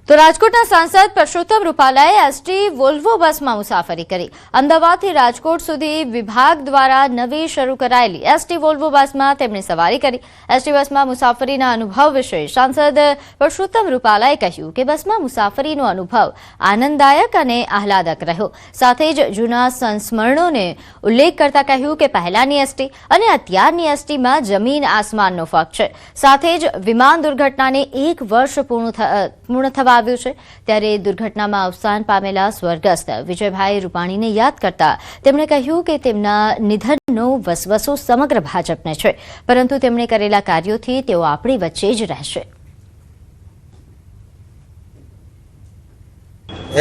તો રાજકોટના સાંસદ પરસોત્તમ રૂપાલાએ એસટી વોલ્વો બસમાં મુસાફરી કરી। અમદાવાદથી રાજકોટ સુધી વિભાગ દ્વારા નવી શરૂ કરાયેલી એસટી વોલ્વો બસમાં તેમણે સવારી કરી। એસટી બસમાં મુસાફરીના અનુભવ વિશે સાંસદ પરસોત્તમ રૂપાલાએ કહ્યું કે બસમાં મુસાફરીનો અનુભવ આનંદદાયક અને આહલાદક રહ્યો। સાથે જ જૂના સંસ્મરણોને ઉલ્લેખ કરતા કહ્યું કે પહેલાની એસટી અને અત્યારની એસટીમાં જમીન આસમાનનો ફરક છે। સાથે જ વિમાન દુર્ઘટનાને 1 વર્ષ પૂર્ણ થવા આવ્યું છે ત્યારે દુર્ઘટનામાં અવસાન પામેલા સ્વર્ગસ્થ વિજયભાઈ રૂપાણીને યાદ કરતા તેમણે કહ્યું કે તેમના નિધનનો વસવસો સમગ્ર ભાજપને છે, પરંતુ તેમણે કરેલા કાર્યોથી તેઓ આપણી વચ્ચે જ રહેશે।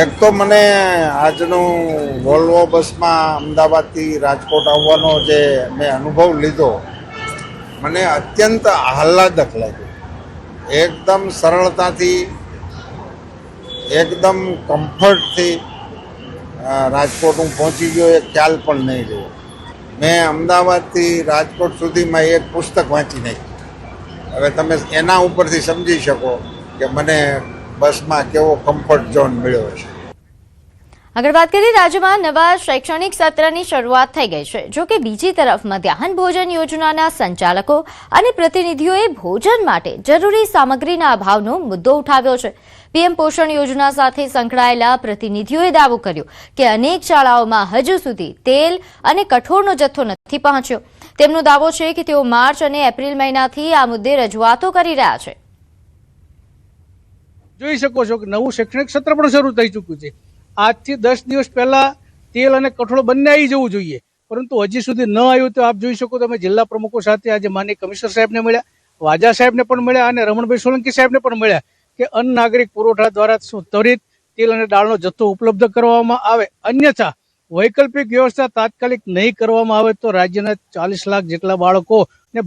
એક તો મને આજનું વોલ્વો બસમાં અમદાવાદથી રાજકોટ આવવાનો જે મેં અનુભવ લીધો, મને અત્યંત આહલાદક લાગ્યો। એકદમ સરળતાથી, એકદમ કમ્ફર્ટથી રાજકોટ હું પહોંચી ગયો, એ ખ્યાલ પણ નહીં રહ્યો। મેં અમદાવાદથી રાજકોટ સુધીમાં એક પુસ્તક વાંચી નાખ્યું। હવે તમે એના ઉપરથી સમજી શકો કે મને બસમાં કેવો કમ્ફર્ટ ઝોન મળ્યો છે। આગળ વાત કરીએ, રાજ્યમાં નવા શૈક્ષણિક સત્રની શરૂઆત થઈ ગઈ છે। જો કે બીજી તરફ મધ્યાહન ભોજન યોજનાના સંચાલકો અને પ્રતિનિધિઓએ ભોજન માટે જરૂરી સામગ્રીના અભાવનો મુદ્દો ઉઠાવ્યો છે। પીએમ પોષણ યોજના સાથે સંકળાયેલા પ્રતિનિધિઓએ દાવો કર્યો કે અનેક શાળાઓમાં હજુ સુધી તેલ અને કઠોળનો જથ્થો નથી પહોંચ્યો। તેમનો દાવો છે કે તેઓ માર્ચ અને એપ્રિલ મહિનાથી આ મુદ્દે રજૂઆતો કરી રહ્યા છે। જોઈ શકો છો કે નવું શૈક્ષણિક સત્ર પણ શરૂ થઈ ચૂક્યું છે। આજથી 10 દિવસ પહેલા તેલ અને કઠોળ બંને આવી જવું જોઈએ, પરંતુ હજી સુધી ન આવ્યું। તો આપ જોઈ શકો, તમે જિલ્લા પ્રમુખો સાથે આજે માનનીય કમિશનર સાહેબને મળ્યા, વાજા સાહેબને પણ મળ્યા અને રમણભાઈ સોલંકી સાહેબને પણ મળ્યા કે અન્ન નાગરિક પુરવઠા દ્વારા ત્વરિત તેલ અને દાળનો જથ્થો ઉપલબ્ધ કરવામાં આવે, અન્યથા વૈકલ્પિક વ્યવસ્થા તાત્કાલિક નહીં કરવામાં આવે તો રાજ્યના 40 લાખ જેટલા બાળકોને